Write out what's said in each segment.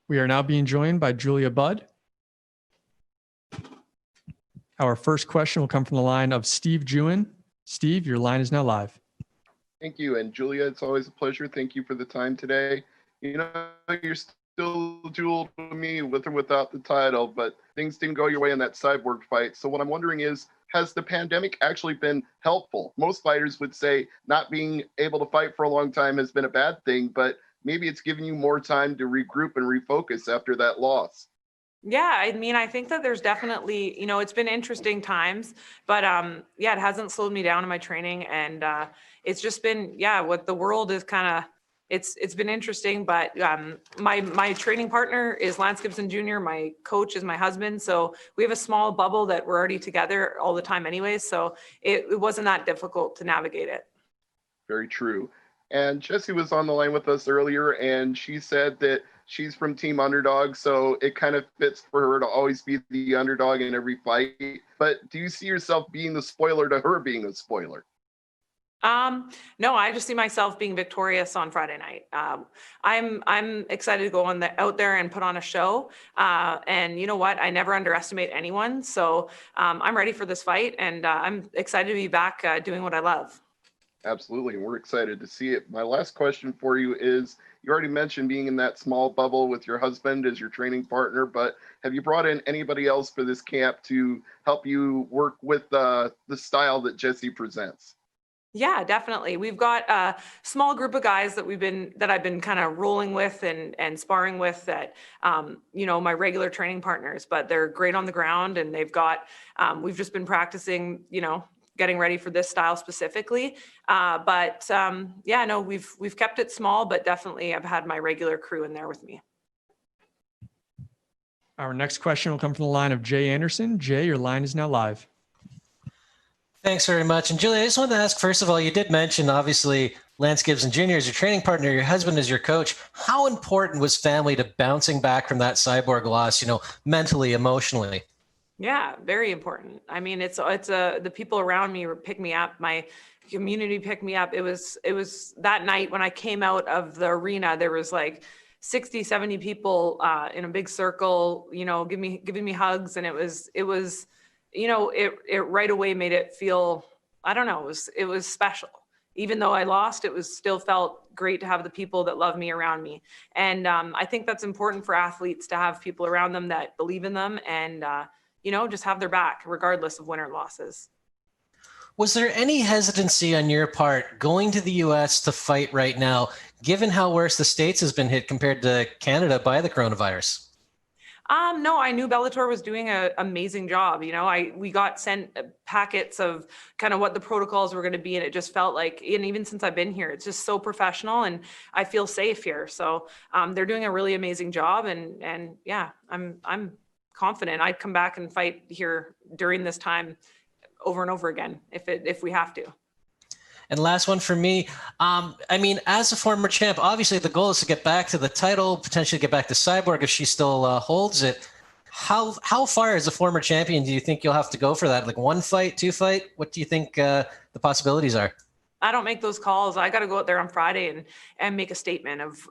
We are now being joined by Julia Budd. Our first question will come from the line of Steve Jewin. Steve, your line is now live. Thank you. And Julia, it's always a pleasure. Thank you for the time today. You know, you're still Jewel to me with or without the title, but things didn't go your way in that Cyborg fight. So what I'm wondering is, has the pandemic actually been helpful? Most fighters would say not being able to fight for a long time has been a bad thing, but maybe it's given you more time to regroup and refocus after that loss. Yeah, I mean, I think that there's definitely, it's been interesting times, but yeah, it hasn't slowed me down in my training, and it's just been, what the world is kind of, it's been interesting, but my training partner is Lance Gibson Jr. My coach is my husband, so we have a small bubble that we're already together all the time, anyways. So it wasn't that difficult to navigate it. Very true. And Jessie was on the line with us earlier, and she said that she's from Team Underdog, so it kind of fits for her to always be the underdog in every fight. But do you see yourself being the spoiler to her being a spoiler? No, I just see myself being victorious on Friday night. I'm excited to go out there and put on a show. And you know what? I never underestimate anyone. So I'm ready for this fight, and I'm excited to be back doing what I love. Absolutely. And we're excited to see it. My last question for you is, you already mentioned being in that small bubble with your husband as your training partner, but have you brought in anybody else for this camp to help you work with the style that Jessie presents? Yeah, definitely. We've got a small group of guys that I've been kind of rolling with and sparring with that, my regular training partners, but they're great on the ground, and we've just been practicing, getting ready for this style specifically. We've kept it small, but definitely I've had my regular crew in there with me. Our next question will come from the line of Jay Anderson. Jay, your line is now live. Thanks very much. And Julia, I just wanted to ask, first of all, you did mention, obviously, Lance Gibson Jr. is your training partner, your husband is your coach. How important was family to bouncing back from that Cyborg loss, mentally, emotionally? Yeah, very important. I mean, it's the people around me pick me up. My community picked me up. It was that night when I came out of the arena, there was like 60, 70 people in a big circle, giving me hugs. And it right away made it feel, I don't know, it was special. Even though I lost, it still felt great to have the people that love me around me. And I think that's important for athletes, to have people around them that believe in them and, just have their back regardless of win or losses. Was there any hesitancy on your part going to the US to fight right now, given how worse the States has been hit compared to Canada by the coronavirus? No, I knew Bellator was doing an amazing job. We got sent packets of kind of what the protocols were going to be, and it just felt like, and even since I've been here, it's just so professional, and I feel safe here. So they're doing a really amazing job, and yeah, I'm confident I'd come back and fight here during this time over and over again if we have to. And last one for me. As a former champ, obviously the goal is to get back to the title, potentially get back to Cyborg if she still holds it. How far as a former champion do you think you'll have to go for that? Like 1 fight, 2 fight? What do you think the possibilities are? I don't make those calls. I got to go out there on Friday and make a statement of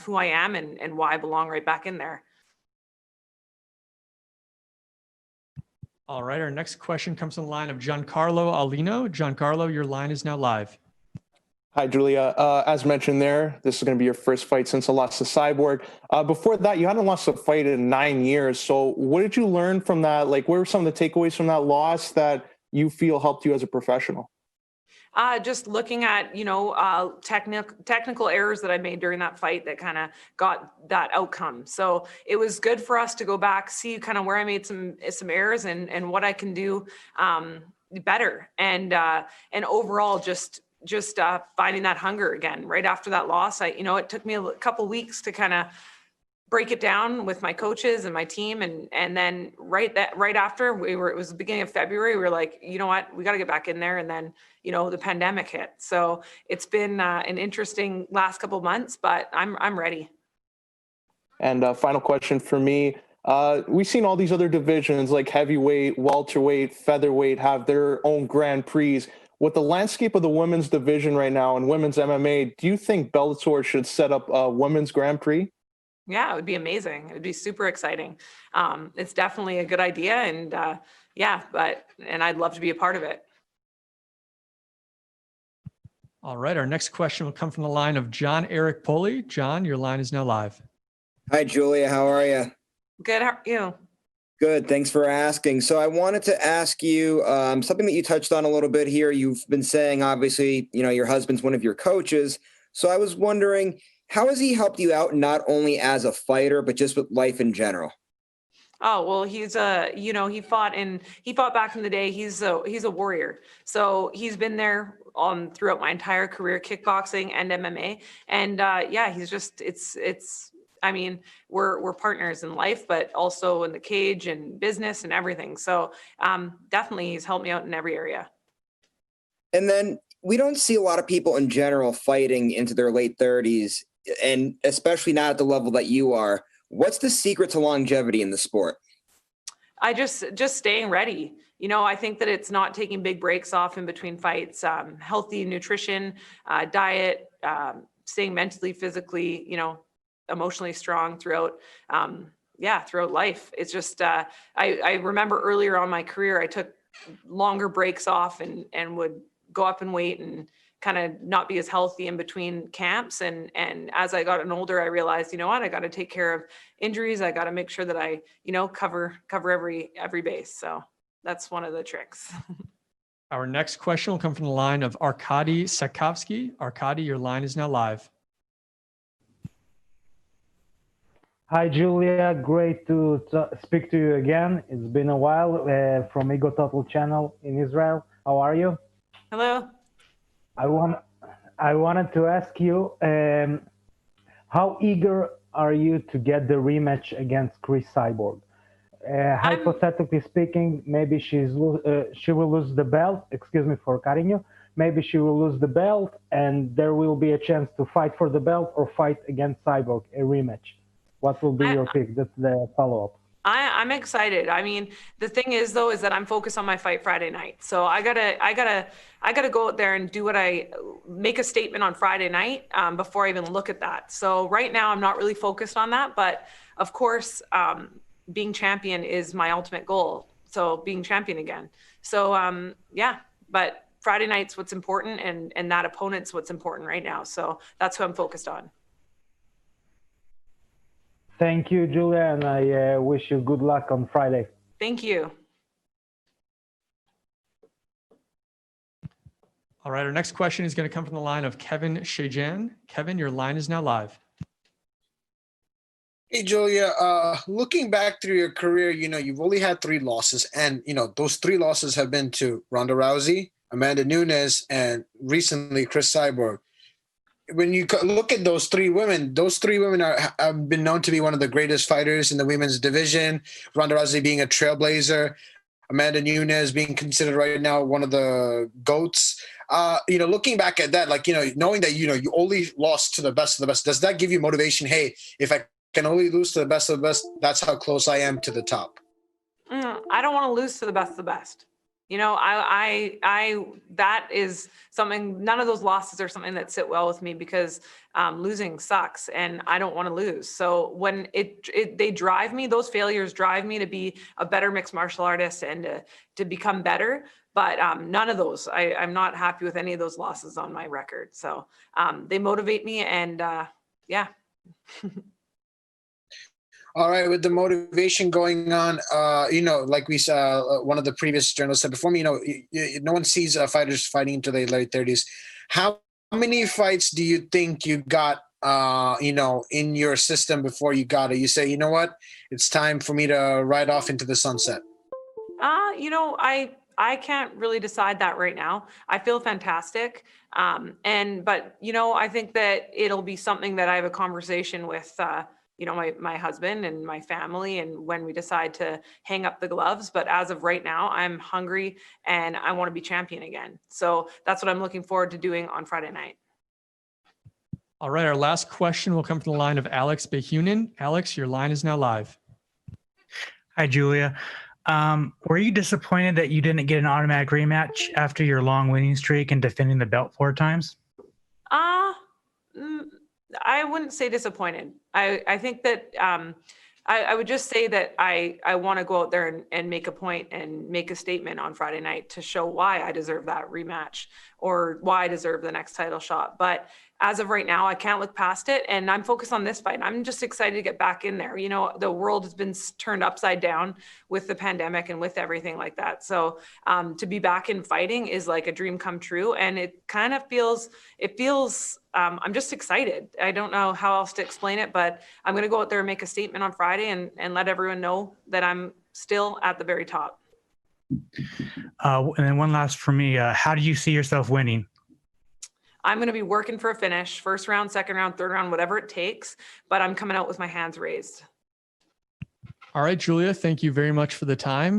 who I am and why I belong right back in there. All right, our next question comes from the line of Giancarlo Alino. Giancarlo, your line is now live. Hi, Julia. As mentioned there, this is going to be your first fight since the loss to Cyborg. Before that, you hadn't lost a fight in 9 years. So what did you learn from that? Like, what were some of the takeaways from that loss that you feel helped you as a professional? Just looking at, technical errors that I made during that fight that kind of got that outcome. So it was good for us to go back, see kind of where I made some errors and what I can do better. And overall, just finding that hunger again right after that loss. It took me a couple weeks to kind of break it down with my coaches and my team. And then right after it was the beginning of February, we were like, you know what, we got to get back in there. And then, the pandemic hit. So it's been an interesting last couple of months, but I'm ready. And final question for me. We've seen all these other divisions like heavyweight, welterweight, featherweight have their own Grand Prix. With the landscape of the women's division right now and women's MMA, do you think Bellator should set up a women's Grand Prix? Yeah, it would be amazing. It would be super exciting. It's definitely a good idea, and and I'd love to be a part of it. All right, our next question will come from the line of John Eric Poley. John, your line is now live. Hi, Julia. How are you? Good. How are you? Good. Thanks for asking. So I wanted to ask you something that you touched on a little bit here. You've been saying, obviously, your husband's one of your coaches. So I was wondering, how has he helped you out, not only as a fighter, but just with life in general? Oh, well, he's he fought back in the day. He's a warrior. So he's been there throughout my entire career, kickboxing and MMA. And I mean, we're partners in life, but also in the cage and business and everything. So definitely he's helped me out in every area. And then we don't see a lot of people in general fighting into their late 30s, and especially not at the level that you are. What's the secret to longevity in the sport? I just staying ready. I think that it's not taking big breaks off in between fights, healthy nutrition, diet, staying mentally, physically, emotionally strong throughout life. It's just, I remember earlier on my career, I took longer breaks off and would go up in weight and kind of not be as healthy in between camps. And as I got older, I realized, I got to take care of injuries. I got to make sure that I, cover every base. So that's one of the tricks. Our next question will come from the line of Arkady Sakovsky. Arkady, your line is now live. Hi, Julia. Great to speak to you again. It's been a while from Untitled Channel in Israel. How are you? Hello. I wanted to ask you, how eager are you to get the rematch against Chris Cyborg? Hypothetically speaking, maybe she will lose the belt. Excuse me for cutting you. Maybe she will lose the belt, and there will be a chance to fight for the belt or fight against Cyborg, a rematch. What will be your pick? That's the follow-up. I'm excited. I mean, the thing is though, is that I'm focused on my fight Friday night. So I gotta go out there and make a statement on Friday night before I even look at that. So right now I'm not really focused on that, but of course, being champion is my ultimate goal. So being champion again. So but Friday night's what's important, and that opponent's what's important right now. So that's who I'm focused on. Thank you, Julia, and I wish you good luck on Friday. Thank you. All right, our next question is going to come from the line of Kevin Shajan. Kevin, your line is now live. Hey, Julia, looking back through your career, you've only had 3 losses, and, those 3 losses have been to Ronda Rousey, Amanda Nunes, and recently Chris Cyborg. When you look at those three women have been known to be one of the greatest fighters in the women's division. Ronda Rousey being a trailblazer, Amanda Nunes being considered right now one of the GOATs. Looking back at that, knowing that, you only lost to the best of the best, does that give you motivation? Hey, if I can only lose to the best of the best, that's how close I am to the top. I don't want to lose to the best of the best. That is something, none of those losses are something that sit well with me, because losing sucks and I don't want to lose. So when they drive me, those failures drive me to be a better mixed martial artist and to become better. But none of those, I'm not happy with any of those losses on my record. So they motivate me, and yeah. All right, with the motivation going on, like we saw, one of the previous journalists said before me, no one sees fighters fighting into their late 30s. How many fights do you think you got, in your system before you got it? You say, you know what, it's time for me to ride off into the sunset. I can't really decide that right now. I feel fantastic. But I think that it'll be something that I have a conversation with, my husband and my family, and when we decide to hang up the gloves. But as of right now, I'm hungry and I want to be champion again. So that's what I'm looking forward to doing on Friday night. All right, our last question will come from the line of Alex Behunin. Alex, your line is now live. Hi, Julia. Were you disappointed that you didn't get an automatic rematch after your long winning streak and defending the belt 4 times? I wouldn't say disappointed. I think that I would just say that I want to go out there and make a point and make a statement on Friday night to show why I deserve that rematch or why I deserve the next title shot. But as of right now, I can't look past it, and I'm focused on this fight. I'm just excited to get back in there. You know, the world has been turned upside down with the pandemic and with everything like that. So to be back in fighting is like a dream come true, and it kind of feels. I'm just excited. I don't know how else to explain it, but I'm going to go out there and make a statement on Friday and let everyone know that I'm still at the very top. And then one last for me, how do you see yourself winning? I'm going to be working for a finish, first round, second round, third round, whatever it takes, but I'm coming out with my hands raised. All right, Julia, thank you very much for the time.